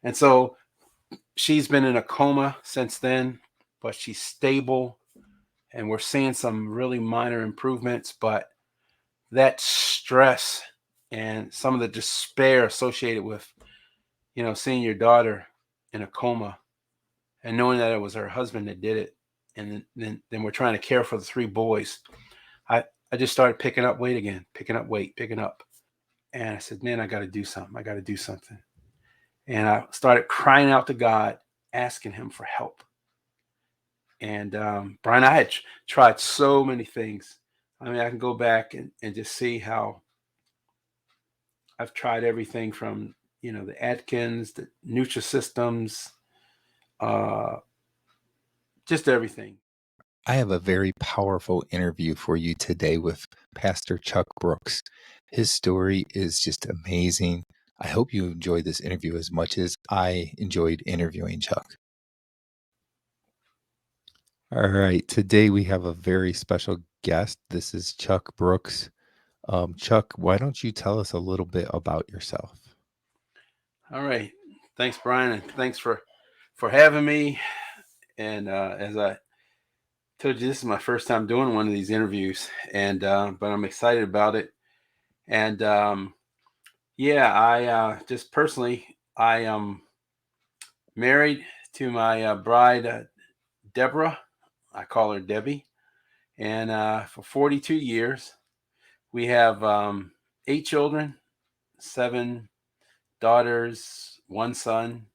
And so she's been in a coma since then, but she's stable, and we're seeing some really minor improvements. But that stress and some of the despair associated with, seeing your daughter in a coma and knowing that it was her husband that did it, and then we're trying to care for the three boys. I just started picking up weight again, picking up weight, picking up, and I said, man, I got to do something. I got to do something. And I started crying out to God, asking Him for help. And Brian, I had tried so many things. I mean, I can go back and just see how I've tried everything from, the Atkins, the Nutrisystems, uh, just everything. I have a very powerful interview for you today with Pastor Chuck Brooks. His story is just amazing. I hope you enjoyed this interview as much as I enjoyed interviewing Chuck. All right, today we have a very special guest. This is Chuck Brooks. Chuck, why don't you tell us a little bit about yourself? All right. Thanks, Brian, and thanks for having me. And as I told you, this is my first time doing one of these interviews, and but I'm excited about it. And yeah, I just personally, I am married to my bride, Deborah. I call her Debbie, and for 42 years, we have 8 children, 7 daughters, 1 son.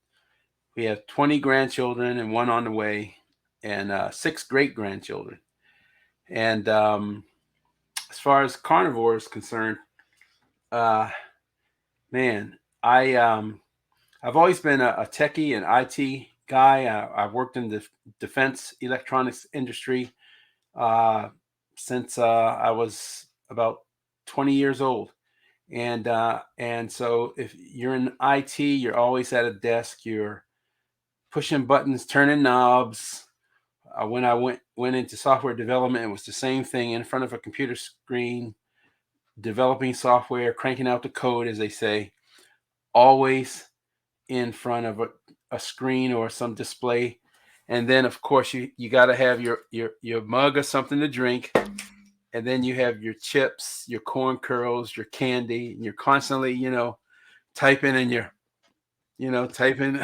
We have 20 grandchildren and one on the way, and 6 great grandchildren. And as far as carnivore is concerned, uh, man, I've always been a techie and IT guy. I've worked in the defense electronics industry uh, since I was about 20 years old. And so if you're in IT, you're always at a desk. You're pushing buttons, turning knobs. When I went into software development, it was the same thing in front of a computer screen, developing software, cranking out the code, as they say, always in front of a screen or some display. And then, of course, you got to have your mug of something to drink, and then you have your chips, your corn curls, your candy, and you're constantly, typing and you're, typing,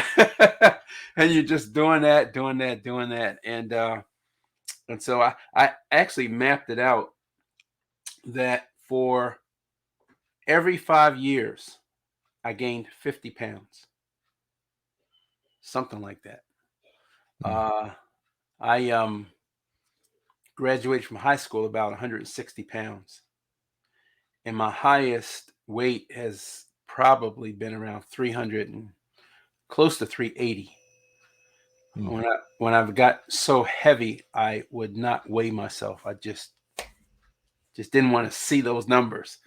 and you're just doing that, doing that, doing that, and so I actually mapped it out that for every 5 years I gained 50 pounds, something like that. Mm. Uh, I graduated from high school about 160 pounds, and my highest weight has probably been around 300 and close to 380. Mm. When I've got so heavy, I would not weigh myself. I just didn't want to see those numbers.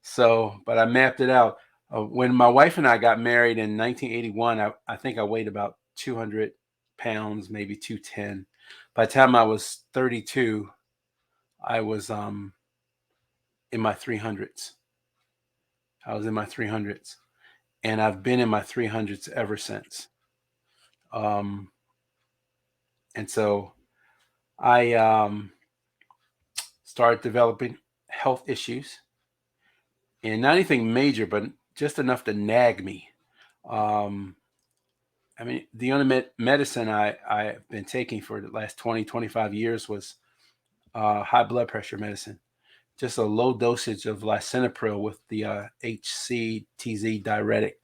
So, but I mapped it out. When my wife and I got married in 1981, I think I weighed about 200 pounds, maybe 210. By the time I was 32, I was in my 300s. I was in my 300s, and I've been in my 300s ever since. Um, and so I started developing health issues, and not anything major, but just enough to nag me. Um, I mean, the only medicine I've been taking for the last 20, 25 years was high blood pressure medicine. Just a low dosage of lisinopril with the HCTZ diuretic.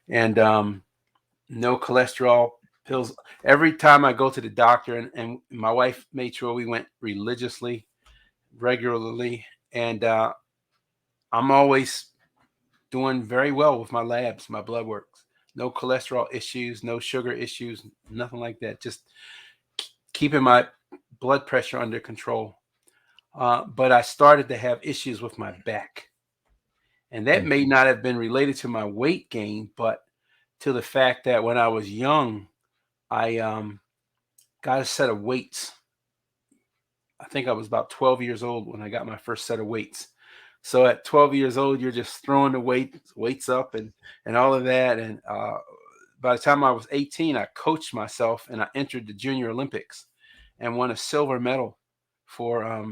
And no cholesterol pills. Every time I go to the doctor, and my wife made sure we went religiously, regularly, and I'm always doing very well with my labs, my blood works. No cholesterol issues, no sugar issues, nothing like that. Just keeping my blood pressure under control. But I started to have issues with my back. And that Mm. may not have been related to my weight gain, but to the fact that when I was young, I got a set of weights. I think I was about 12 years old when I got my first set of weights. So at 12 years old, you're just throwing the weights up and all of that. And by the time I was 18, I coached myself and I entered the Junior Olympics and won a silver medal for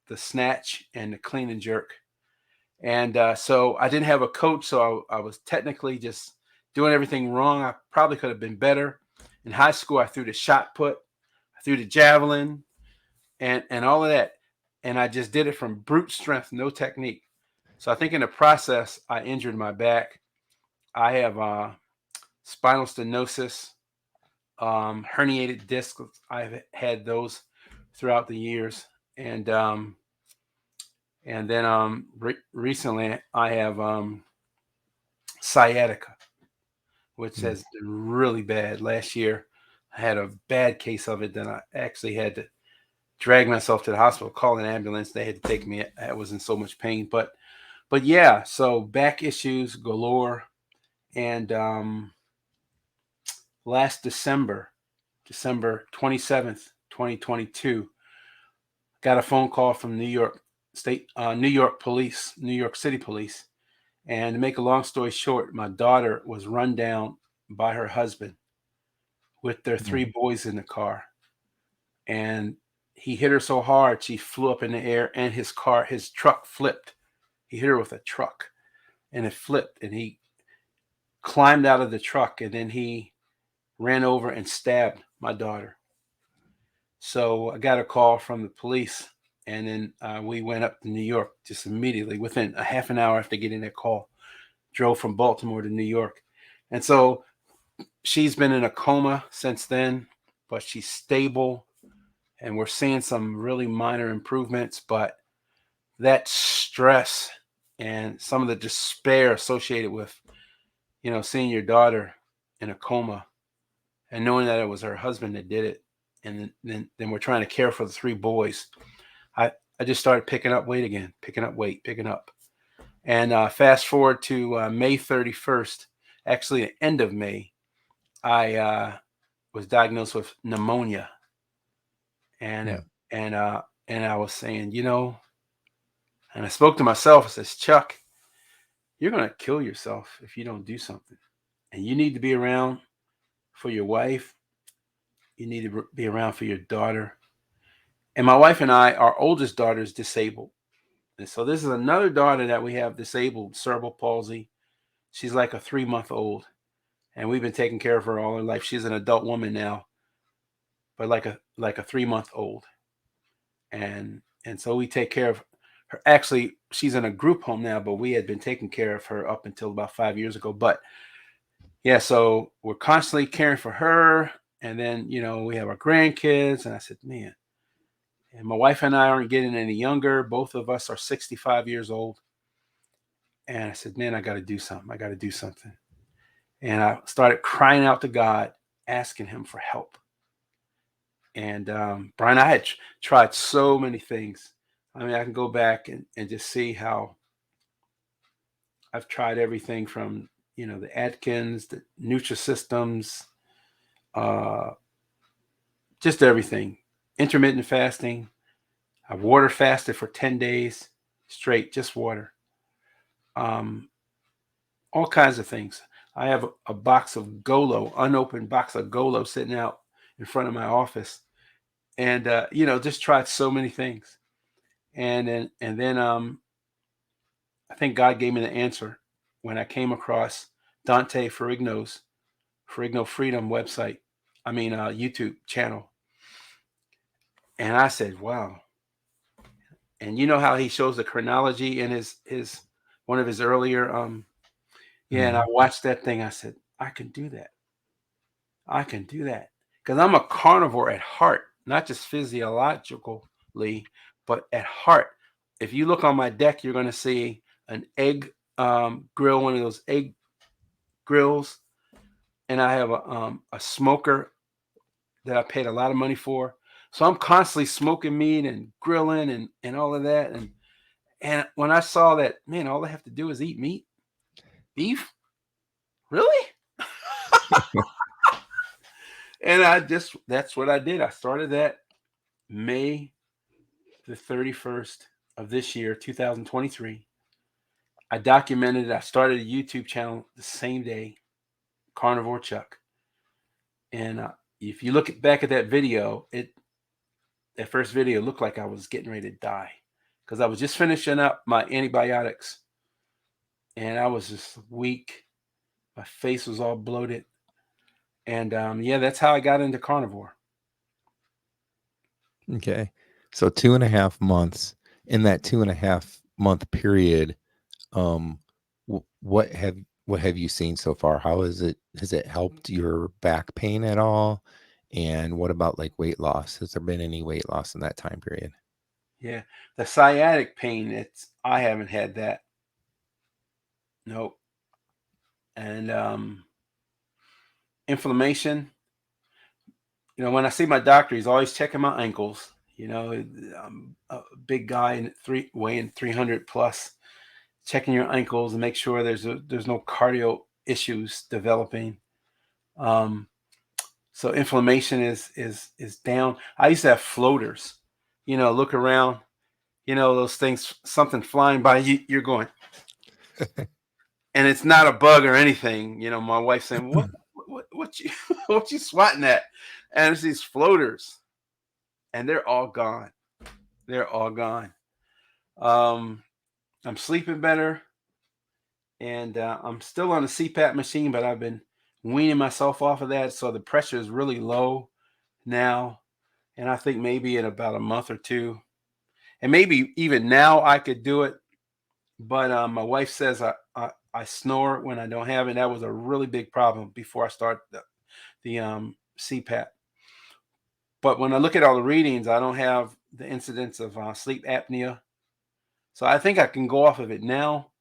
the snatch and the clean and jerk. And so I didn't have a coach, so I was technically just doing everything wrong. I probably could have been better. In high school, I threw the shot put, I threw the javelin, and all of that, and I just did it from brute strength, no technique. So I think in the process, I injured my back. I have spinal stenosis, herniated discs. I've had those throughout the years, and then recently I have sciatica, which Mm. has been really bad. Last year, I had a bad case of it. Then I actually had to drag myself to the hospital, call an ambulance. They had to take me. I was in so much pain, but yeah. So back issues galore, and last December 27th, 2022, got a phone call from New York Police, New York City Police. And to make a long story short, my daughter was run down by her husband with their three Mm. boys in the car. And he hit her so hard, she flew up in the air, and his truck flipped. He hit her with a truck, and it flipped, and he climbed out of the truck, and then he ran over and stabbed my daughter. So I got a call from the police, and then we went up to New York just immediately within a half an hour after getting that call. Drove from Baltimore to New York, and so she's been in a coma since then, but she's stable, and we're seeing some really minor improvements. But that stress and some of the despair associated with seeing your daughter in a coma and knowing that it was her husband that did it, and then we're trying to care for the three boys. I just started picking up weight again, picking up weight, picking up. And fast forward to May 31st, actually the end of May, I was diagnosed with pneumonia, and Mm. and I was saying, and I spoke to myself. I says, Chuck, you're gonna kill yourself if you don't do something, and you need to be around for your wife. You need to be around for your daughter. And my wife and I, our oldest daughter is disabled, and so this is another daughter that we have disabled, cerebral palsy. She's like a 3 month old, and we've been taking care of her all her life. She's an adult woman now, but like a 3 month old, and so we take care of her. Actually, she's in a group home now, but we had been taking care of her up until about 5 years ago. But yeah, so we're constantly caring for her, and then we have our grandkids, and I said, man, and my wife and I aren't getting any younger. Both of us are 65 years old, and I said, man, I got to do something. I got to do something, and I started crying out to God, asking Him for help. And Brian, I had tried so many things. I mean, I can go back and just see how I've tried everything from, the Atkins, the Nutrisystems, uh, just everything. Intermittent fasting. I water fasted for 10 days straight, just water. Um, all kinds of things. I have a box of Golo, unopened box of Golo sitting out in front of my office. And, just tried so many things. And then I think God gave me the answer when I came across Dante Ferrigno's Ferrigno Freedom website. I mean, YouTube channel. And I said, wow. And you know how he shows the chronology in his one of his earlier yeah, and I Mhm. watched that thing. I said, I can do that. I can do that. Because I'm a carnivore at heart, not just physiologically, but at heart. If you look on my deck, you're going to see an egg grill, one of those egg grills, and I have a smoker that I paid a lot of money for. So I'm constantly smoking meat and grilling and all of that. And when I saw that, man, all I have to do is eat meat, beef, really? And that's what I did. I started that May the 31st of this year, 2023. I documented it. I started a YouTube channel the same day. Carnivore Chuck. And if you look back at that video, that first video looked like I was getting ready to die because I was just finishing up my antibiotics and I was just weak. My face was all bloated. And yeah, that's how I got into carnivore. Okay. So 2.5 months. In that 2.5 month period, um, what have you seen so far? How is it? Has it helped your back pain at all? And what about like weight loss? Has there been any weight loss in that time period? Yeah, the sciatic pain, I haven't had that. Nope. And inflammation, when I see my doctor, he's always checking my ankles. I'm a big guy and weighing 300 plus, checking your ankles and make sure there's no cardio issues developing. Um, so inflammation is down. I used to have floaters. Look around. Those things, something flying by you, you're going, and it's not a bug or anything. My wife saying, what you what you swatting at? And it's these floaters, and they're all gone. They're all gone. Um, I'm sleeping better, and I'm still on the CPAP machine, but I've been weaning myself off of that, so the pressure is really low now. And I think maybe in about a month or two, and maybe even now I could do it. But my wife says I snore when I don't have it. That was a really big problem before I started the CPAP. But when I look at all the readings, I don't have the incidence of sleep apnea. So I think I can go off of it now,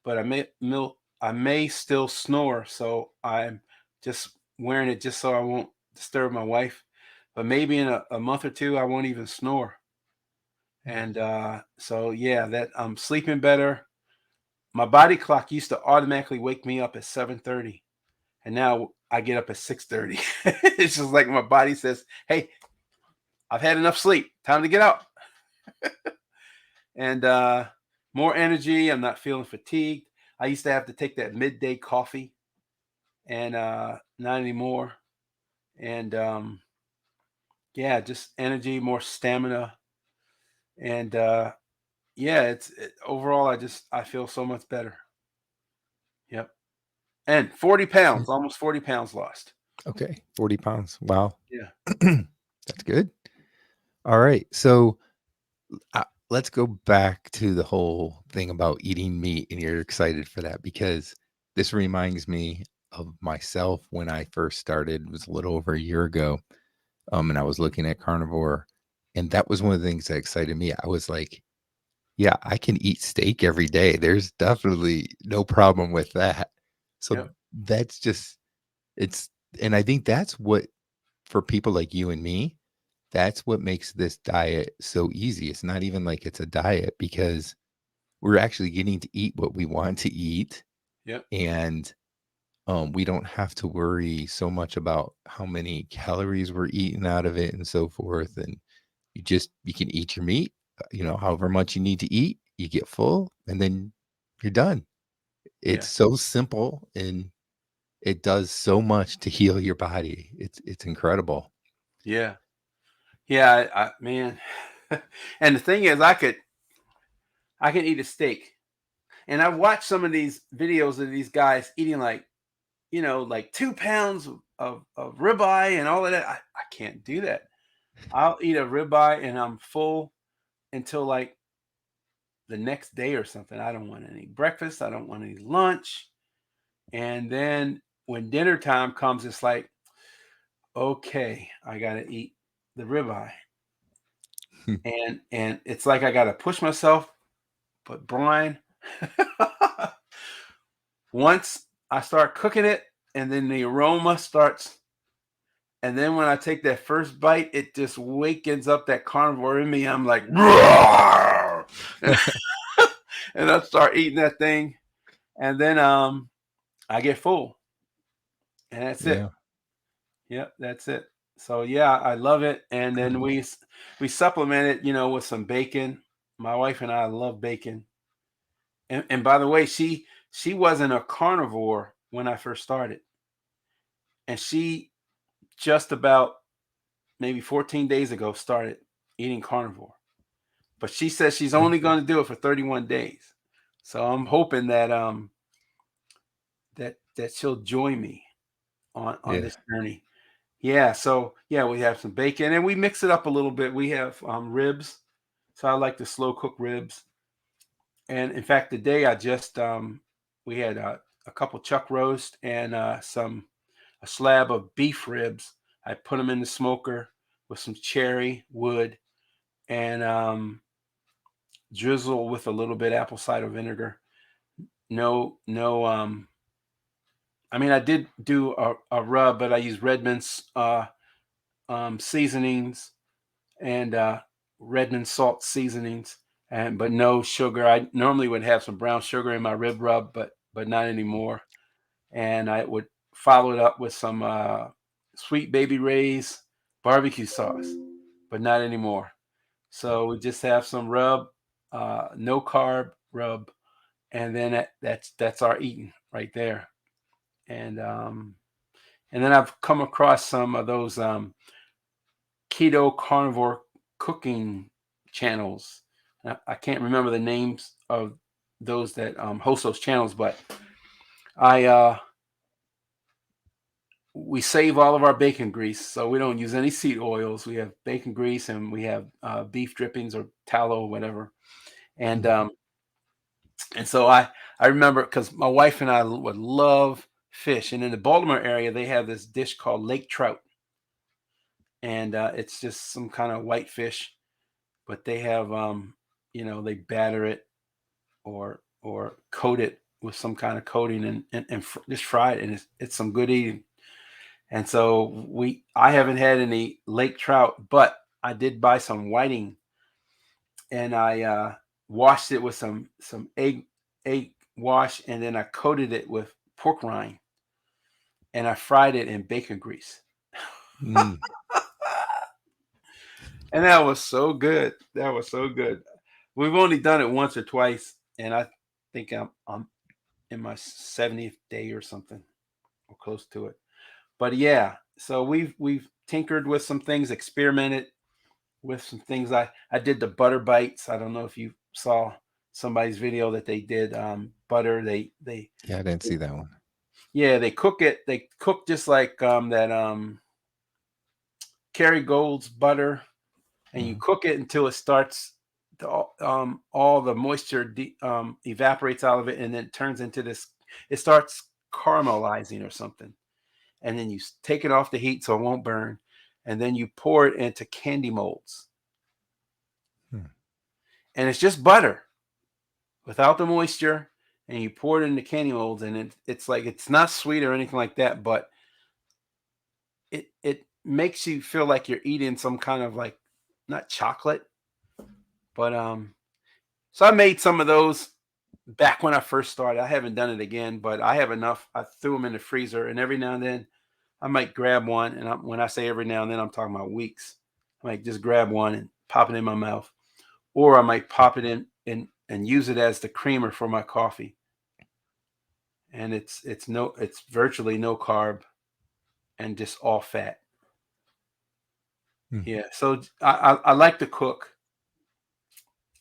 but I may still snore. So I'm just wearing it just so I won't disturb my wife. But maybe in a month or two, I won't even snore. And so yeah, that I'm sleeping better. My body clock used to automatically wake me up at 7:30, and now I get up at 6:30. It's just like my body says, "Hey, I've had enough sleep. Time to get up." And more energy. I'm not feeling fatigued. I used to have to take that midday coffee, and not anymore. And yeah, just energy, more stamina, and yeah, overall. I feel so much better. Yep. And 40 pounds, almost 40 pounds lost. Okay, 40 pounds. Wow. Yeah. That's good. All right. So let's go back to the whole thing about eating meat, and you're excited for that because this reminds me of myself when I first started. It was a little over a year ago, and I was looking at carnivore, and that was one of the things that excited me. I was like, "Yeah, I can eat steak every day. There's definitely no problem with that." So Yep. that's just it's, and I think that's what for people like you and me, that's what makes this diet so easy. It's not even like it's a diet because we're actually getting to eat what we want to eat, Yep. and we don't have to worry so much about how many calories we're eating out of it and so forth. And you can eat your meat, however much you need to eat, you get full, and then you're done. It's Yeah. so simple, and it does so much to heal your body. It's incredible. Yeah. Yeah. Man. And the thing is, I can eat a steak, and I've watched some of these videos of these guys eating like 2 pounds of ribeye and all of that. I can't do that. I'll eat a ribeye and I'm full until like the next day or something. I don't want any breakfast. I don't want any lunch. And then when dinner time comes, it's like, okay, I gotta eat the ribeye. And it's like I gotta push myself. But Brian, once I start cooking it, and then the aroma starts, and then when I take that first bite, it just wakens up that carnivore in me. I'm like, "Roar!" And I start eating that thing, and then I get full, and that's it. Yeah. Yep, that's it. So yeah, I love it. And then Good. we supplement it, with some bacon. My wife and I love bacon. And by the way, she wasn't a carnivore when I first started. and she just about maybe 14 days ago started eating carnivore. But she says she's Okay. only going to do it for 31 days. So I'm hoping that that she'll join me on Yeah. this journey. Yeah, so yeah, we have some bacon and we mix it up a little bit. We have ribs. So I like to slow cook ribs. And in fact, today I just we had a couple chuck roast and some a slab of beef ribs. I put them in the smoker with some cherry wood and drizzle with a little bit apple cider vinegar. No. I mean, I did do a rub, but I used Redmond's seasonings and Redmond salt seasonings, and but no sugar. I normally would have some brown sugar in my rib rub, but not anymore. And I would follow it up with some sweet baby Ray's barbecue sauce, but not anymore. So we just have some rub, no carb rub, and then that's our eating right there. And and then I've come across some of those keto carnivore cooking channels. I can't remember the names of those that host those channels, but I we save all of our bacon grease, so we don't use any seed oils. We have bacon grease and we have beef drippings or tallow or whatever. And Mm. so I remember because my wife and I would love fish, and in the Baltimore area they have this dish called lake trout, and it's just some kind of white fish, but they have they batter it or coat it with some kind of coating and just fry it, and it's some good eating. And so I haven't had any lake trout, but I did buy some whiting, and I washed it with some egg wash, and then I coated it with pork rind, and I fried it in bacon grease. Mm. And that was so good. That was so good. We've only done it once or twice, and I think I'm in my 70th day or something, or close to it. But yeah, so we've tinkered with some things, experimented with some things. I did the butter bites. I don't know if you saw somebody's video that they did butter. Yeah, I didn't They see that one. yeah, they cook it. They cook just like that Kerrygold's butter, and you Mhm. cook it until it starts all the moisture evaporates out of it, and then it turns into this. It starts caramelizing or something, and then you take it off the heat so it won't burn, and then you pour it into candy molds, Hmm. and it's just butter without the moisture, and you pour it into candy molds, and it's like it's not sweet or anything like that, but it makes you feel like you're eating some kind of like not chocolate, but so I made some of those back when I first started. I haven't done it again, but I have enough. I threw them in the freezer, and every now and then I might grab one. And when I say every now and then, I'm talking about weeks. I might just grab one and pop it in my mouth, or I might pop it in and use it as the creamer for my coffee. And it's virtually no carb and just all fat. Mm. Yeah. So I like to cook,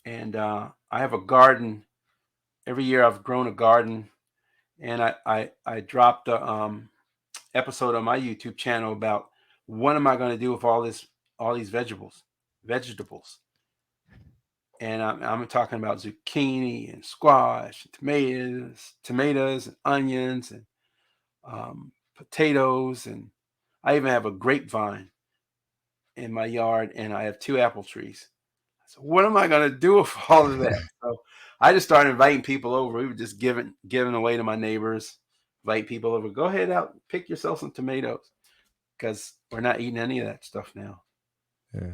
and I have a garden. Every year I've grown a garden, and I dropped a episode on my YouTube channel about what am I going to do with all these vegetables, and I'm talking about zucchini and squash, and tomatoes and onions and potatoes, and I even have a grapevine in my yard, and I have two apple trees. So what am I going to do with all of that? So I just started inviting people over. We were just giving away to my neighbors. Invite people over. Go ahead out, pick yourself some tomatoes because we're not eating any of that stuff now. Yeah.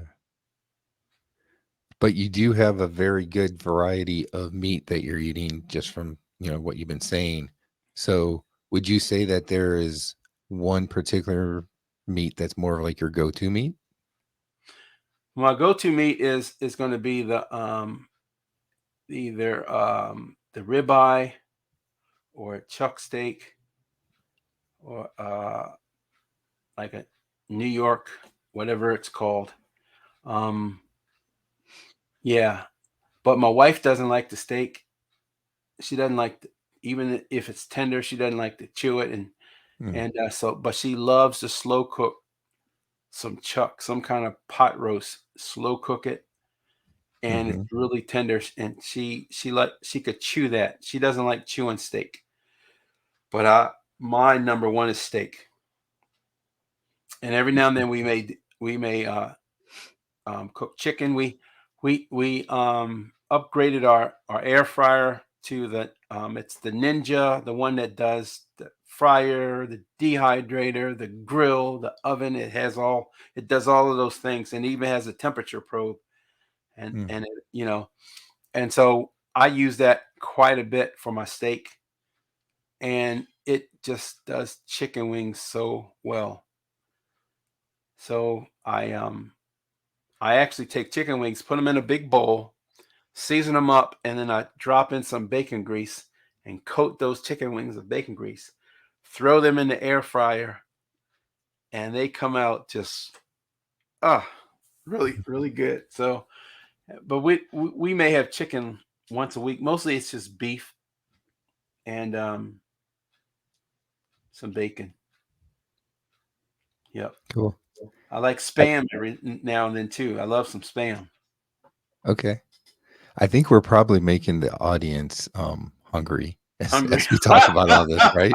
But you do have a very good variety of meat that you're eating just from, what you've been saying. So, would you say that there is one particular meat that's more of like your go-to meat? My go-to meat is going to be the either the ribeye or chuck steak or like a New York, whatever it's called. Um, yeah, but my wife doesn't like the steak. She doesn't like even if it's tender. She doesn't like to chew it, Mm. and but she loves to slow cook some chuck, some kind of pot roast. Slow cook it, and it's Mm-hmm. really tender. And she could chew that. She doesn't like chewing steak, but my number one is steak. And every now and then we may cook chicken. We upgraded our air fryer to the it's the Ninja, the one that does the fryer, the dehydrator, the grill, the oven. It does all of those things, and even has a temperature probe. And Mm. and it, and so I use that quite a bit for my steak, and it just does chicken wings so well. So I actually take chicken wings, put them in a big bowl, season them up, and then I drop in some bacon grease and coat those chicken wings with bacon grease. Throw them in the air fryer, and they come out just ah really really good. So, but we may have chicken once a week. Mostly it's just beef and some bacon. Yep. Cool. I like I, spam every now and then too. I love some spam. okay. I think we're probably making the audience hungry Hungry. as we talk about all this, right?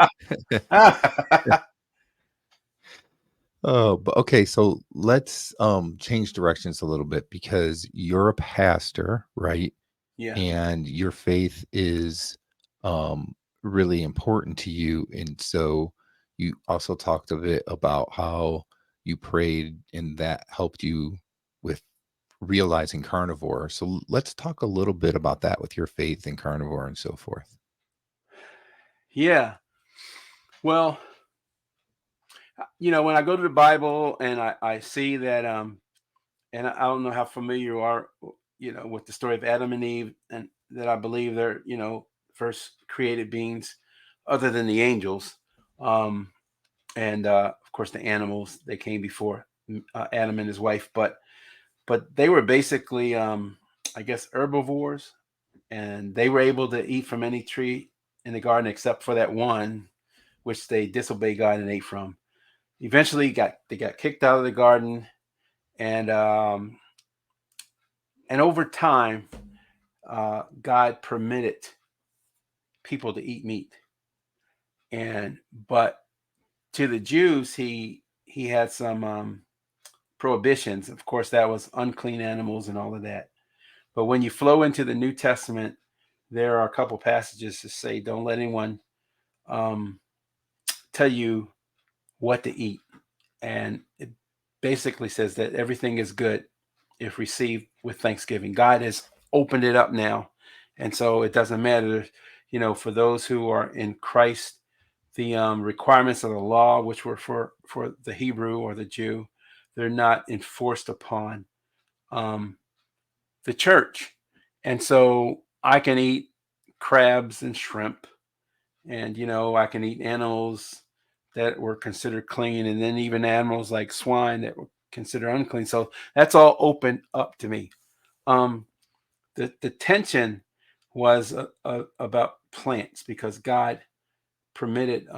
Oh, but okay, so let's change directions a little bit because you're a pastor, right? Yeah. And your faith is um really important to you. And so you also talked a bit about how you prayed and that helped you with realizing carnivore. So let's talk a little bit about that with your faith in carnivore and so forth. Yeah. Well, when I go to the Bible and I see that, and I don't know how familiar you are, with the story of Adam and Eve, and that I believe they're, first created beings other than the angels. Um, and of course, the animals, they came before Adam and his wife, but they were basically, I guess, herbivores, and they were able to eat from any tree in the garden except for that one, which they disobeyed God and ate from. Eventually, they got kicked out of the garden, and over time, God permitted people to eat meat, and but to the Jews, he had some prohibitions. Of course, that was unclean animals and all of that. But when you flow into the New Testament, there are a couple passages to say, "Don't let anyone um, tell you what to eat," and it basically says that everything is good if received with thanksgiving. God has opened it up now, and so it doesn't matter, for those who are in Christ, the requirements of the law, which were for the Hebrew or the Jew, they're not enforced upon um, the church, and so I can eat crabs and shrimp, and I can eat animals that were considered clean, and then even animals like swine that were considered unclean. So that's all open up to me. um the tension was about plants, because God permitted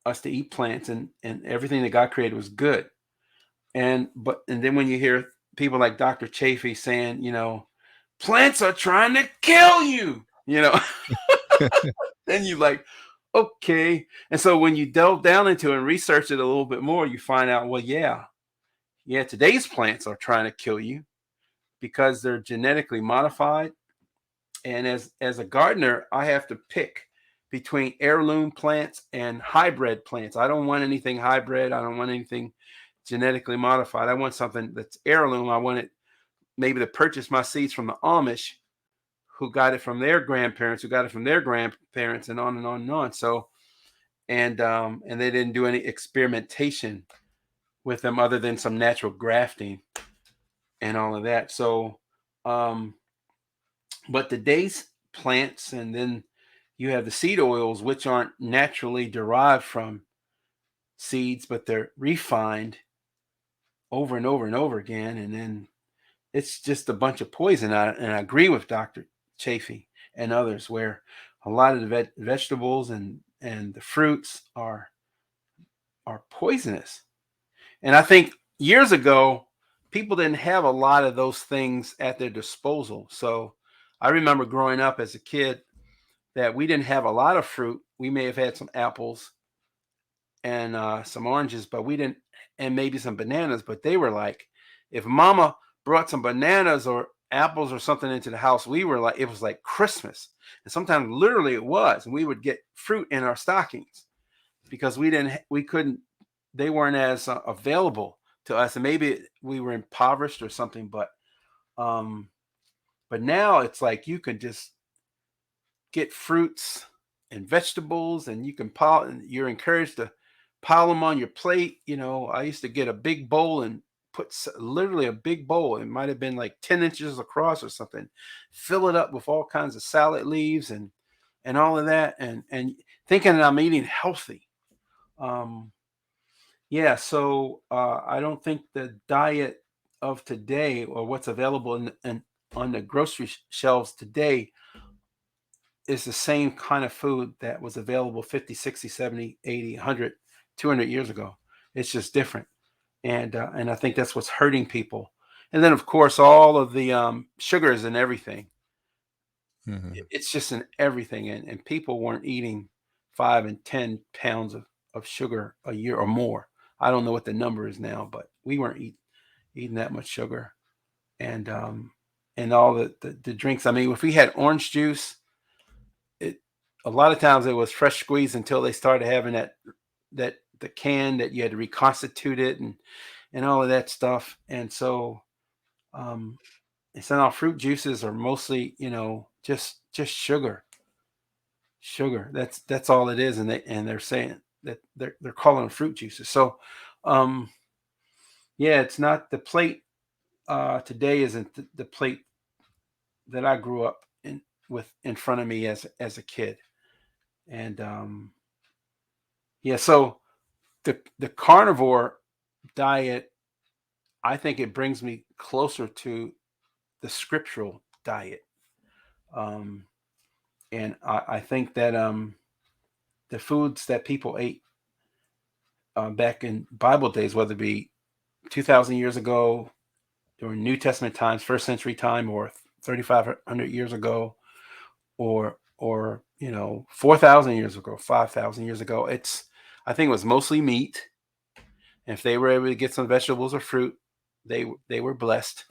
us to eat plants, and everything that God created was good. And then when you hear people like Dr. Chafee saying, plants are trying to kill you, then you like, okay. And so when you delve down into it and research it a little bit more, you find out, well, yeah, today's plants are trying to kill you because they're genetically modified. And as a gardener, I have to pick between heirloom plants and hybrid plants. I don't want anything hybrid. I don't want anything genetically modified. I want something that's heirloom. I want it maybe to purchase my seeds from the Amish, who got it from their grandparents, who got it from their grandparents, and on and on and on. So, and they didn't do any experimentation with them other than some natural grafting and all of that. So, um, but today's plants, and then you have the seed oils, which aren't naturally derived from seeds, but they're refined over and over and over again, and then it's just a bunch of poison. And I agree with Dr. Chafee and others where a lot of the vegetables and the fruits are poisonous. And I think years ago, people didn't have a lot of those things at their disposal. So I remember growing up as a kid that we didn't have a lot of fruit. We may have had some apples and some oranges, but we didn't, and maybe some bananas. But they were like, if Mama brought some bananas or apples or something into the house, we were like, it was like Christmas. And sometimes literally it was, and we would get fruit in our stockings because we couldn't, they weren't as available to us, and maybe we were impoverished or something. Um, but now it's like you can just get fruits and vegetables, and you can pile, and you're encouraged to pile them on your plate. I used to get a big bowl and put literally a big bowl. It might have been like 10 inches across or something. Fill it up with all kinds of salad leaves and all of that, and thinking that I'm eating healthy. Um, yeah, so I don't think the diet of today or what's available in on the grocery shelves today is the same kind of food that was available 50, 60, 70, 80, 100, 200 years ago. It's just different. And I think that's what's hurting people. And then, of course, all of the sugars and everything. Hmm. It's just in everything. And people weren't eating 5 and 10 pounds of sugar a year or more. I don't know what the number is now, but we weren't eating that much sugar. And all the drinks. I mean, if we had orange juice, it a lot of times it was fresh squeezed until they started having that the can that you had to reconstitute it and all of that stuff. And so and so now fruit juices are mostly, just sugar. That's all it is. And they're saying that they're calling them fruit juices. So um yeah, it's not the plate today isn't the plate that I grew up in front of me as a kid. And yeah, so the carnivore diet, I think it brings me closer to the scriptural diet. Um, and I think that the foods that people ate back in Bible days, whether it be 2,000 years ago, during New Testament times, first century time, or 3,500 years ago, or 4,000 years ago, 5,000 years ago, I think it was mostly meat. And if they were able to get some vegetables or fruit, they were blessed.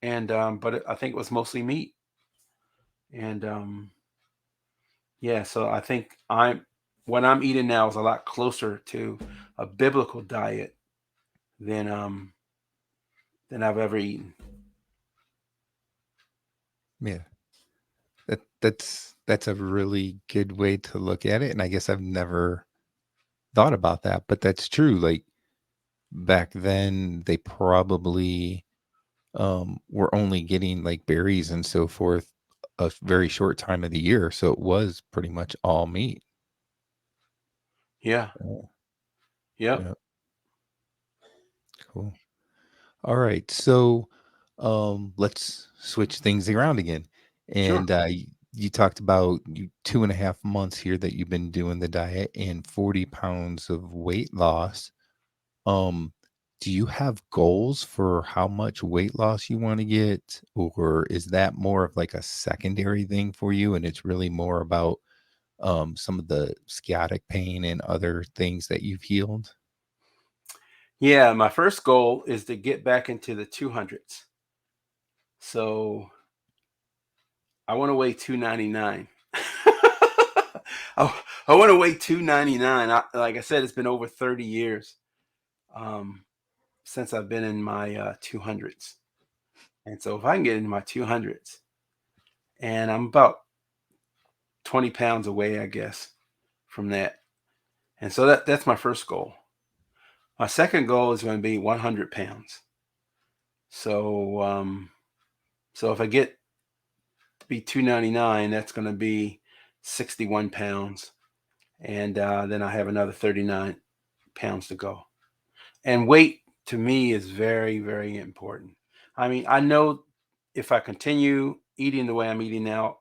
And but I think it was mostly meat. And yeah, so I think what I'm eating now is a lot closer to a biblical diet than than I've ever eaten. Yeah, that's a really good way to look at it, and I guess I've never thought about that, but that's true. Like back then, they probably were only getting like berries and so forth a very short time of the year, so it was pretty much all meat. Yeah. Oh, Yep. yeah, cool. All right, so let's switch things around again. Sure. And you talked about you 2.5 months here that you've been doing the diet and 40 pounds of weight loss. Um, do you have goals for how much weight loss you want to get, or is that more of like a secondary thing for you, and it's really more about some of the sciatic pain and other things that you've healed? Yeah, my first goal is to get back into the 200s. So I want to weigh 299. I want to weigh 299. Like I said, it's been over 30 years um, since I've been in my 200s. And so if I can get into my 200s, and I'm about 20 pounds away, I guess, from that. And so that's my first goal. My second goal is going to be 100 pounds. So so if I get to be 299, that's going to be 61 pounds. And then I have another 39 pounds to go. And weight to me is very, very important. I mean, I know if I continue eating the way I'm eating now,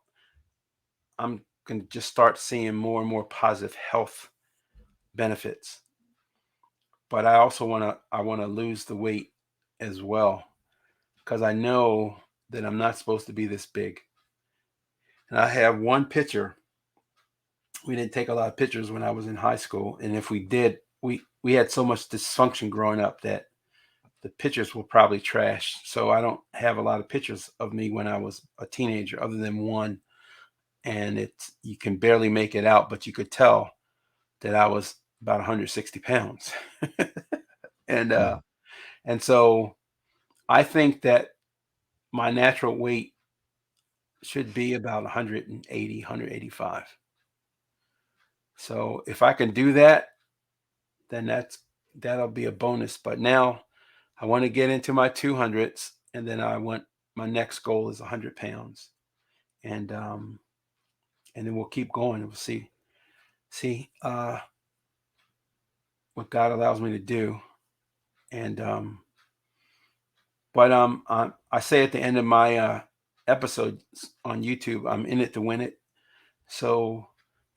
I'm going to just start seeing more and more positive health benefits. But I want to lose the weight as well because I know that I'm not supposed to be this big. And I have one picture. We didn't take a lot of pictures when I was in high school, and if we did, we had so much dysfunction growing up that the pictures will probably trash. So I don't have a lot of pictures of me when I was a teenager, other than one, and it's you can barely make it out, but you could tell that I was about 160 pounds, and Mm. and so I think that my natural weight should be about 180, 185. So if I can do that, then that'll be a bonus. But now I want to get into my 200s, and then my next goal is 100 pounds, and and then we'll keep going and we'll see what God allows me to do. And but I say at the end of my episodes on YouTube, I'm in it to win it. So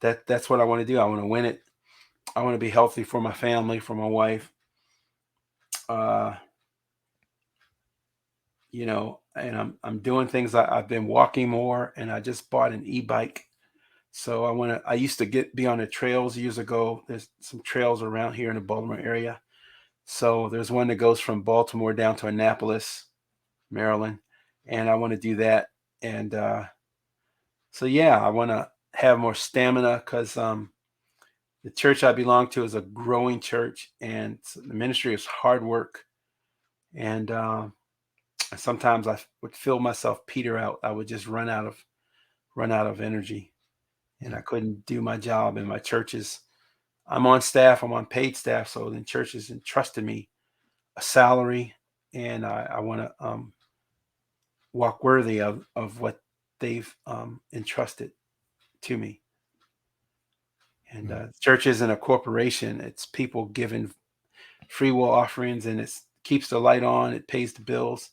that's what I want to do. I want to win it. I want to be healthy for my family, for my wife. Uh, and I'm doing things. I've been walking more, and I just bought an e-bike. So I used to be on the trails years ago. There's some trails around here in the Baltimore area. So there's one that goes from Baltimore down to Annapolis, Maryland, and I want to do that. And so yeah, I want to have more stamina because the church I belong to is a growing church, and the ministry is hard work. And sometimes I would feel myself peter out. I would just run out of energy, and Mm. I couldn't do my job. And my churches, I'm on staff. I'm on paid staff, so the church has entrusted me a salary, and I want to walk worthy of what they've entrusted to me. And Mm. church isn't a corporation; it's people giving free will offerings, and it keeps the light on, it pays the bills,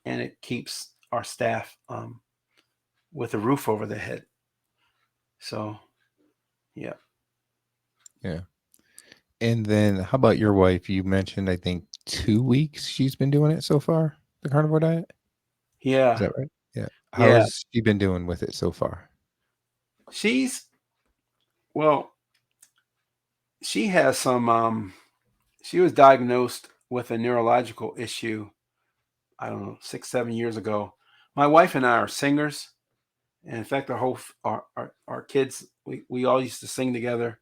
and it keeps our staff with a roof over their head. So, yeah, Yeah. And then how about your wife? You mentioned, I think, 2 weeks she's been doing it so far, the carnivore diet. Is yeah, that right? Yeah. How yeah. has she been doing with it so far? She's well, she has some. She was diagnosed with a neurological issue. I don't know, 6, 7 years ago. My wife and I are singers, and in fact, our kids, we all used to sing together.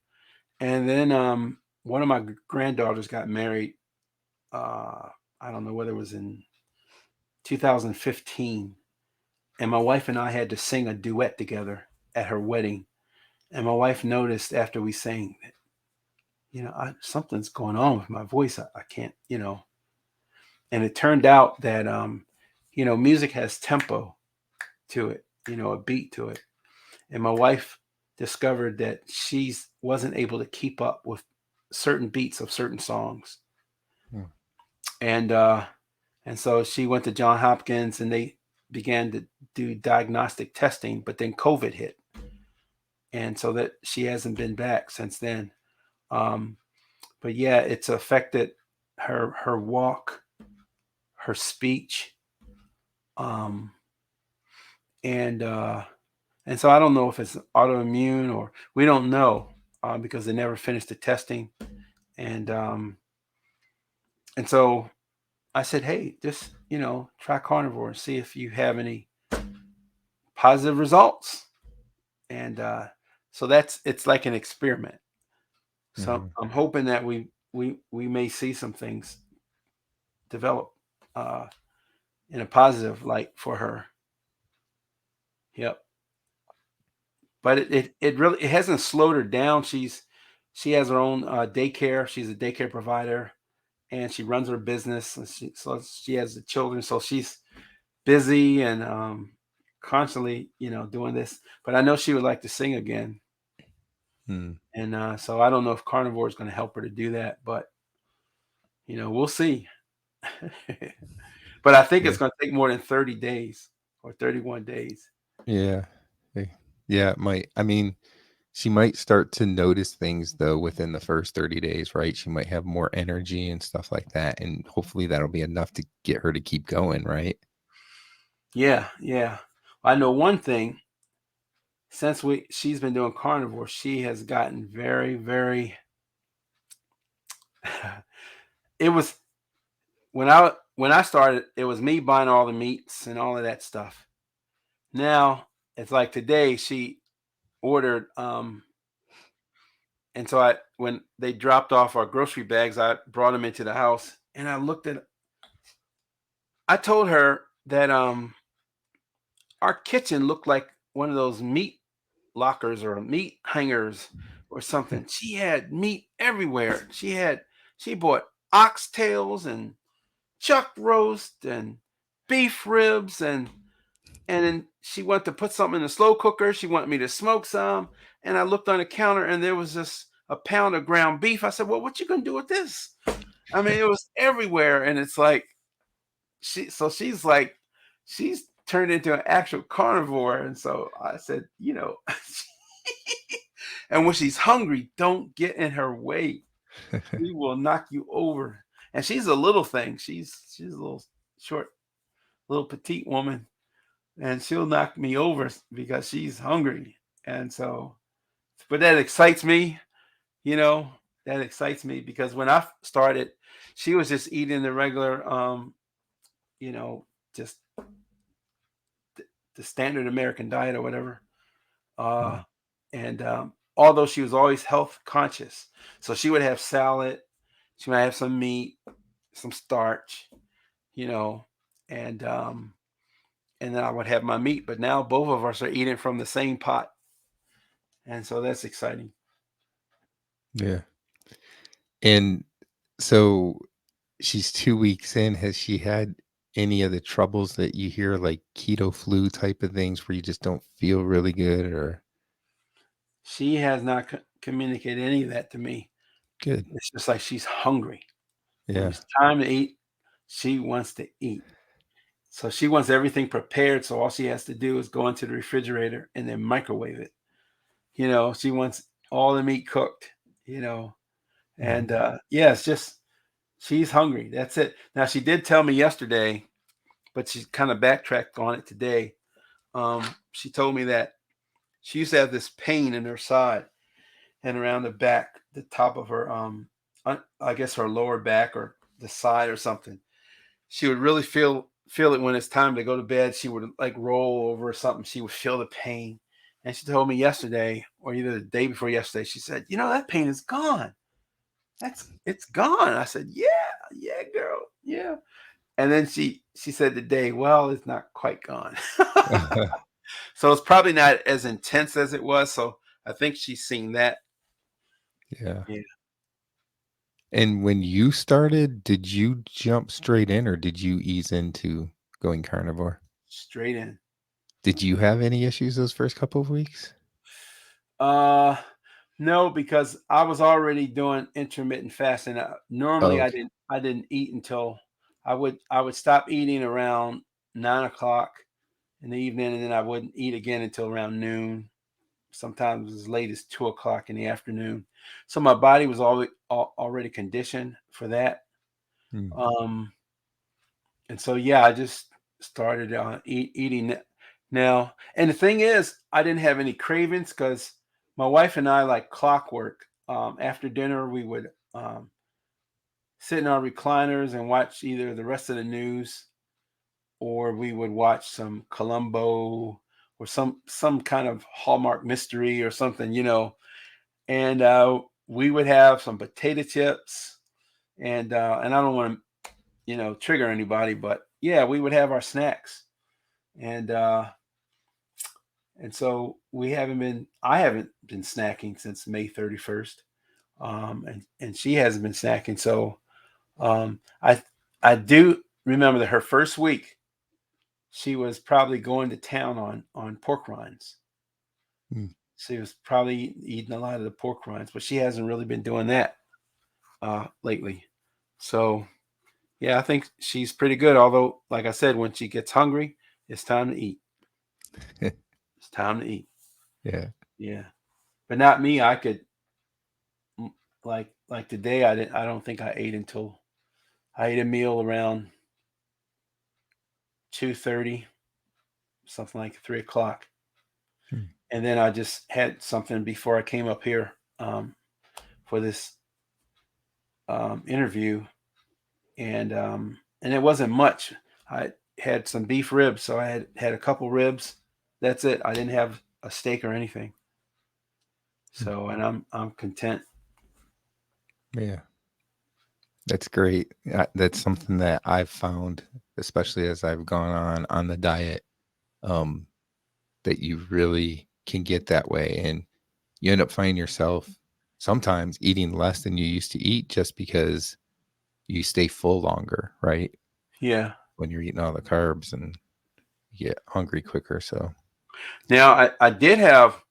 And then one of my granddaughters got married. I don't know whether it was in 2015, and my wife and I had to sing a duet together at her wedding. And my wife noticed after we sang that, something's going on with my voice. I can't. And it turned out that music has tempo to it, a beat to it. And my wife discovered that she wasn't able to keep up with certain beats of certain songs. Mm. And so she went to John Hopkins, and they began to do diagnostic testing, but then COVID hit, and so that she hasn't been back since then. Um, but yeah, it's affected her walk, her speech, um, and so I don't know if it's autoimmune, or we don't know, because they never finished the testing, and and so I said, hey, just try carnivore and see if you have any positive results. And so it's like an experiment. So Mhm. I'm hoping that we may see some things develop uh, in a positive light for her. Yep. But it really it hasn't slowed her down. She has her own daycare. She's a daycare provider, and she runs her business. And so she has the children. So she's busy and constantly doing this. But I know she would like to sing again. Mm. And so I don't know if carnivore is going to help her to do that, but we'll see. But I think Yeah. it's going to take more than 30 days or 31 days. Yeah. Eh, yeah, it might. I mean, she might start to notice things though within the first 30 days, right? She might have more energy and stuff like that. And hopefully that'll be enough to get her to keep going, right? Yeah, yeah. I know one thing. Since she's been doing carnivore, she has gotten very, very. It was when I started, it was me buying all the meats and all of that stuff. Now it's like today she ordered, and so when they dropped off our grocery bags, I brought them into the house, and I told her that our kitchen looked like one of those meat lockers or meat hangers or something. She had meat everywhere. She bought oxtails and chuck roast and beef ribs, and then she wanted to put something in the slow cooker. She wanted me to smoke some, and I looked on the counter and there was just a pound of ground beef. I said, "Well, what you gonna do with this?" I mean, it was everywhere, and it's like she's like she's turned into an actual carnivore, and so I said, and when she's hungry, don't get in her way. She will knock you over. And she's a little thing. She's a little short, little petite woman, and she'll knock me over because she's hungry. And so, but that excites me, you know. That excites me because when I started, she was just eating the regular, you know, just the standard American diet or whatever. Uh, Mm. and although she was always health conscious, so she would have salad, she might have some meat, some starch, you know, and um, and then I would have my meat. But now both of us are eating from the same pot, and so that's exciting. Yeah. And so she's 2 weeks in. Has she had any of the troubles that you hear, like keto flu type of things where you just don't feel really good or She has not communicated any of that to me. good? It's just like she's hungry. When Yeah. it's time to eat, she wants to eat. So she wants everything prepared. So all she has to do is go into the refrigerator and then microwave it. She wants all the meat cooked. You know, Mhm. and yeah, it's just she's hungry. That's it. Now she did tell me yesterday, but she kind of backtracked on it today. She told me that she used to have this pain in her side and around the back, the top of her, I guess her lower back or the side or something. She would really feel it when it's time to go to bed. She would like roll over or something. She would feel the pain. And she told me yesterday, or either the day before yesterday, she said, that pain is gone. It's gone. I said, yeah, yeah, girl, yeah. And then she said today, well, it's not quite gone. So it's probably not as intense as it was. So I think she's seen that. Yeah. Yeah, And when you started, did you jump straight in or did you ease into going carnivore? straight in. Did you have any issues those first couple of weeks? Uh, no, because I was already doing intermittent fasting. Oh, Normally, I okay. didn't eat until I would stop eating around 9 o'clock in the evening, and then I wouldn't eat again until around noon. Sometimes as late as 2 o'clock in the afternoon. So my body was already conditioned for that. Mm. Um, and so yeah, I just started eating now. And the thing is, I didn't have any cravings because my wife and I like clockwork. After dinner, we would sit in our recliners and watch either the rest of the news or we would watch some Columbo or some kind of Hallmark mystery or something, and we would have some potato chips and I don't want to trigger anybody, but yeah, we would have our snacks and so I haven't been snacking since May 31st, and she hasn't been snacking. So I do remember that her first week she was probably going to town on pork rinds. Mm. She was probably eating a lot of the pork rinds, but she hasn't really been doing that lately. So yeah, I think she's pretty good. Although, like I said, when she gets hungry, it's time to eat. It's time to eat. Yeah. Yeah, but not me. I could like today. I didn't. I don't think I ate until I ate a meal around 2:30, something like 3 o'clock, Mm. and then I just had something before I came up here for this interview, and it wasn't much. I had some beef ribs, so I had a couple ribs. That's it. I didn't have a steak or anything. Mm. So, and I'm content. Yeah. That's great. That's something that I've found, especially as I've gone on the diet, um, that you really can get that way, and you end up finding yourself sometimes eating less than you used to eat just because you stay full longer, right? Yeah. When you're eating all the carbs and you get hungry quicker. So, Now I did have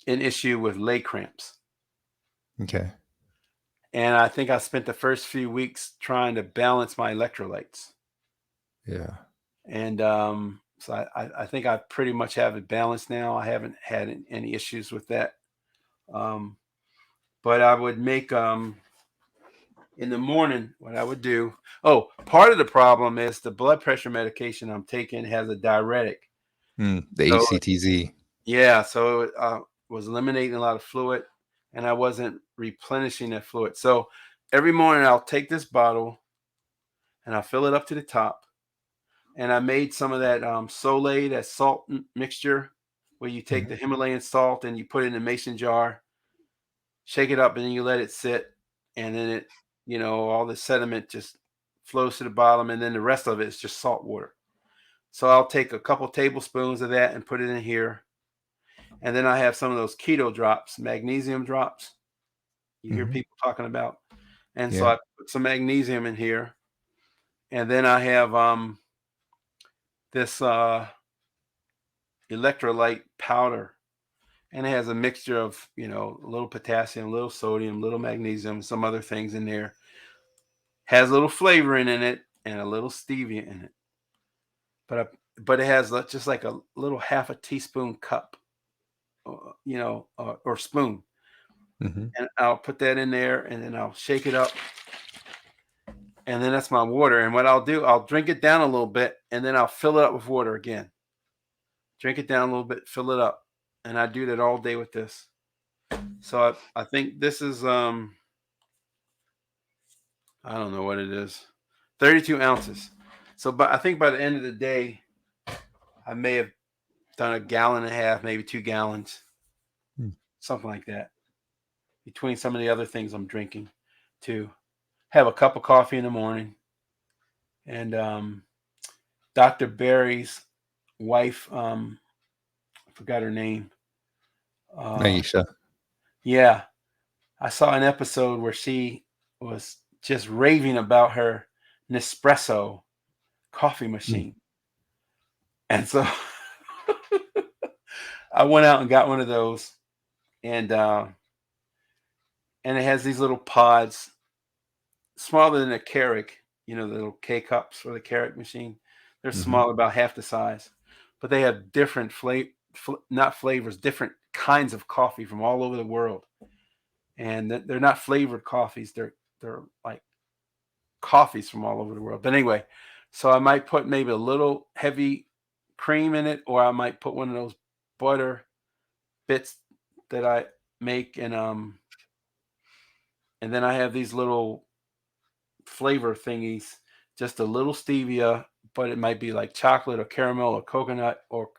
an issue with leg cramps, okay. and I think I spent the first few weeks trying to balance my electrolytes, Yeah. and so I think I pretty much have it balanced now. I haven't had any issues with that. Um, but I would make in the morning what I would do. Oh, part of the problem is the blood pressure medication I'm taking has a diuretic. The So HCTZ. yeah, so it was eliminating a lot of fluid, and I wasn't replenishing that fluid. So every morning I'll take this bottle and I'll fill it up to the top. And I made some of that Soleil, that salt mixture, where you take Mhm, the Himalayan salt and you put it in a mason jar, shake it up, and then you let it sit, and then it, all the sediment just flows to the bottom, and then the rest of it is just salt water. So I'll take a couple tablespoons of that and put it in here. And then I have some of those keto drops, magnesium drops you hear mhm. people talking about. And so Yeah. I put some magnesium in here. And then I have this electrolyte powder. And it has a mixture of, a little potassium, a little sodium, a little magnesium, some other things in there. Has a little flavoring in it and a little stevia in it. But it has just like a little half a teaspoon cup, or spoon. Mhm, And I'll put that in there and then I'll shake it up, and then that's my water. And what I'll do, I'll drink it down a little bit, and then I'll fill it up with water again. Drink it down a little bit, fill it up, and I do that all day with this. So I think this is I don't know what it is, 32 ounces. So, but I think by the end of the day, I may have done a gallon and a half, maybe 2 gallons, mm. something like that. Between some of the other things I'm drinking, to have a cup of coffee in the morning, and Dr. Barry's wife, I forgot her name. Uh, Naisha. yeah, I saw an episode where she was just raving about her Nespresso coffee Mm, machine, and so I went out and got one of those, and and it has these little pods, smaller than a Keurig, the little K cups for the Keurig machine. They're mhm, small, about half the size, but they have different not flavors, different kinds of coffee from all over the world, and they're not flavored coffees. They're like coffees from all over the world. But anyway, so I might put maybe a little heavy cream in it, or I might put one of those butter bits that I make, and then I have these little flavor thingies, just a little stevia, but it might be like chocolate or caramel or coconut or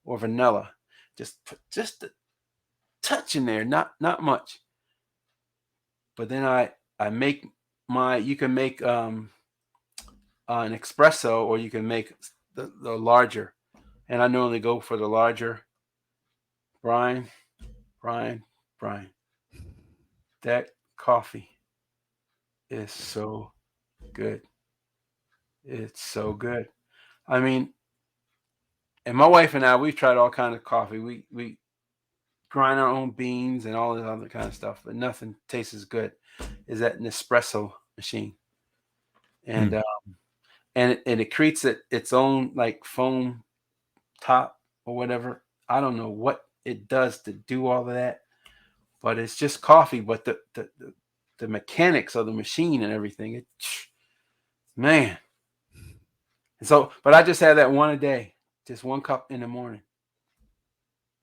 vanilla. Just put just a touch in there, not much. But then I make my you can make an espresso, or you can make the larger. And I normally go for the larger. Brian, Brian, Brian. That coffee is so good. It's so good. I mean, and my wife and I, we've tried all kinds of coffee. We grind our own beans and all this other kind of stuff, but nothing tastes as good as that Nespresso machine. Hmm. And it creates its own like foam top or whatever. I don't know what it does to do all of that, but it's just coffee. But the mechanics of the machine and everything, man. And so, but I just have that one a day, just one cup in the morning.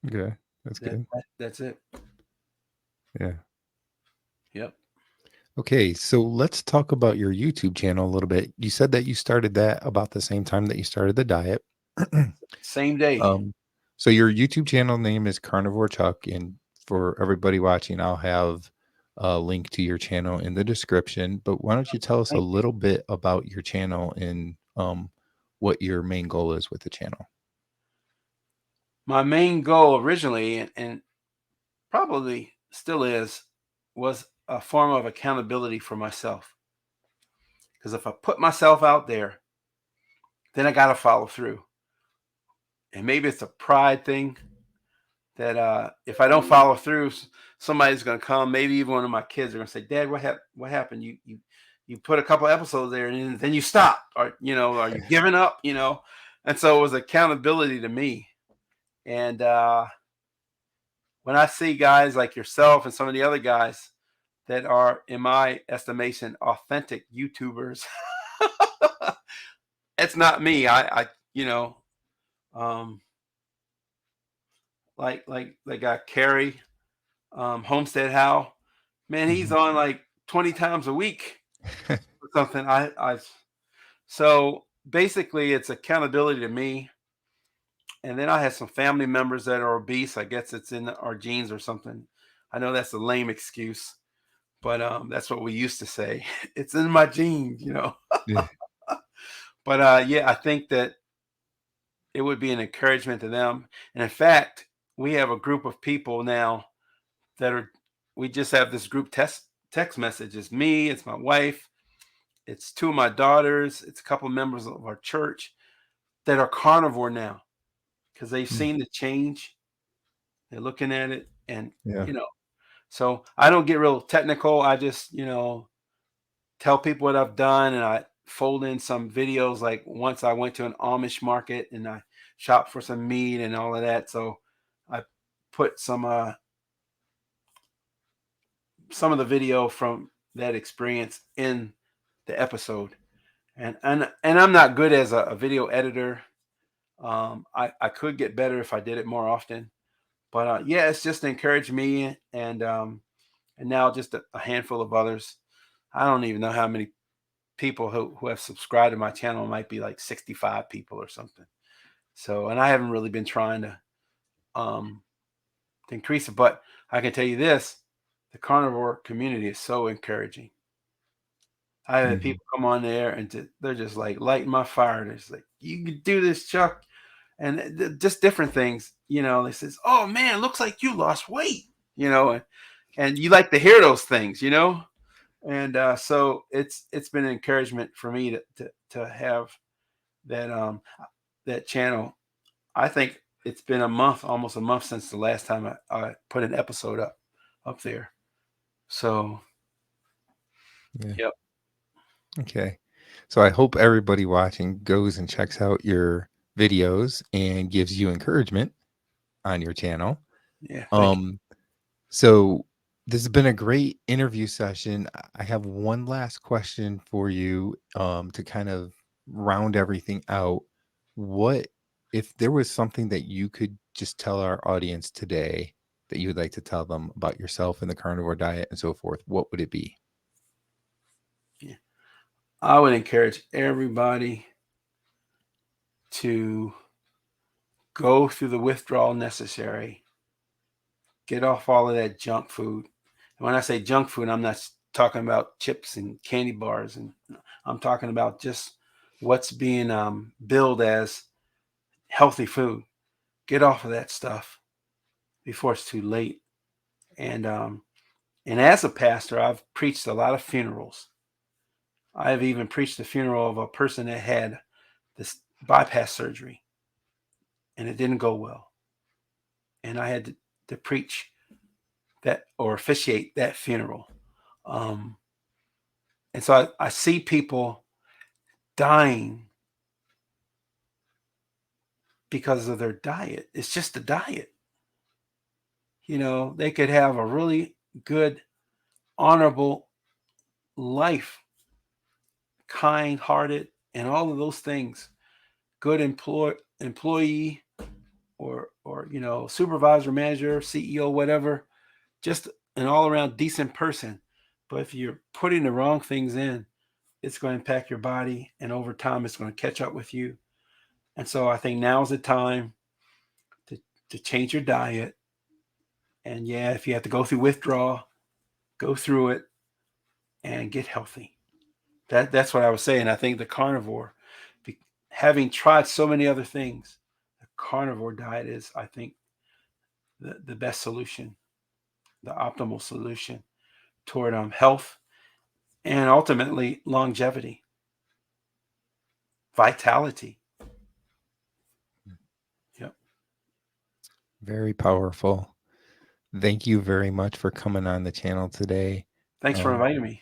Okay, that's good. That's it. Yeah. Yep. Okay, so let's talk about your YouTube channel a little bit. You said that you started that about the same time that you started the diet. Same day. um, so your YouTube channel name is Carnivore Chuck, and for everybody watching, I'll have a link to your channel in the description. But why don't you tell us a Thank you. little bit about your channel and what your main goal is with the channel? My main goal originally, and probably still is, was a form of accountability for myself. Because if I put myself out there, then I got to follow through. And maybe it's a pride thing that if I don't follow through, somebody's going to come. Maybe even one of my kids are going to say, "Dad, what happened? You put a couple episodes there, and then you stop, or are you giving up? And so it was accountability to me. And when I see guys like yourself and some of the other guys that are, in my estimation, authentic YouTubers, it's not me. I um, like they got Carrie, Homestead How. Man, he's Mhm. on like 20 times a week or something. I so basically it's accountability to me. And then I have some family members that are obese. I guess it's in our genes or something. I know that's a lame excuse, but that's what we used to say. It's in my genes. Yeah. But yeah, I think that it would be an encouragement to them. And in fact, we have a group of people now that are. We just have this group text message. It's me. It's my wife. It's two of my daughters. It's a couple of members of our church that are carnivore now because they've Mm. seen the change. They're looking at it, and Yeah. you know. So I don't get real technical. I just tell people what I've done, and I fold in some videos. Like once I went to an Amish market and I shopped for some meat and all of that. So I put some of the video from that experience in the episode. And I'm not good as a video editor. I could get better if I did it more often. But yeah, it's just encouraged me and now just a handful of others. I don't even know how many people who have subscribed to my channel. It might be like 65 people or something. So, and I haven't really been trying um, to increase it, but I can tell you this: the carnivore community is so encouraging. I had Mhm. people come on there and they're just like lighting my fire. They're just like, "You can do this, Chuck," and just different things. They says, "Oh man, looks like you lost weight," and you like to hear those things. And so it's been an encouragement for me to have that that channel. I think it's been a month, almost a month since the last time I put an episode up there. So Yeah. yep, Okay. So I hope everybody watching goes and checks out your videos and gives you encouragement on your channel. yeah, thank you. Um, so this has been a great interview session. I have one last question for you to kind of round everything out. What if there was something that you could just tell our audience today that you would like to tell them about yourself and the carnivore diet and so forth? What would it be? Yeah. I would encourage everybody to go through the withdrawal necessary. Get off all of that junk food. And when I say junk food, I'm not talking about chips and candy bars, and I'm talking about just what's being billed as healthy food. Get off of that stuff before it's too late. And as a pastor, I've preached a lot of funerals. I've even preached the funeral of a person that had this bypass surgery, and it didn't go well. And I had to preach that or officiate that funeral. And so I see people dying because of their diet. It's just a diet. They could have a really good, honorable life, kind hearted, and all of those things. Good employee, or supervisor, manager, CEO, whatever. Just an all around decent person. But if you're putting the wrong things in, it's going to impact your body, and over time, it's going to catch up with you. And so I think now's the time to, to change your diet. And yeah, if you have to go through withdrawal, go through it and get healthy. That's what I was saying. I think the carnivore, having tried so many other things, the carnivore diet is, I think, the best solution, the optimal solution toward health and ultimately longevity, vitality. Yep. Very powerful. Thank you very much for coming on the channel today. Thanks for inviting me.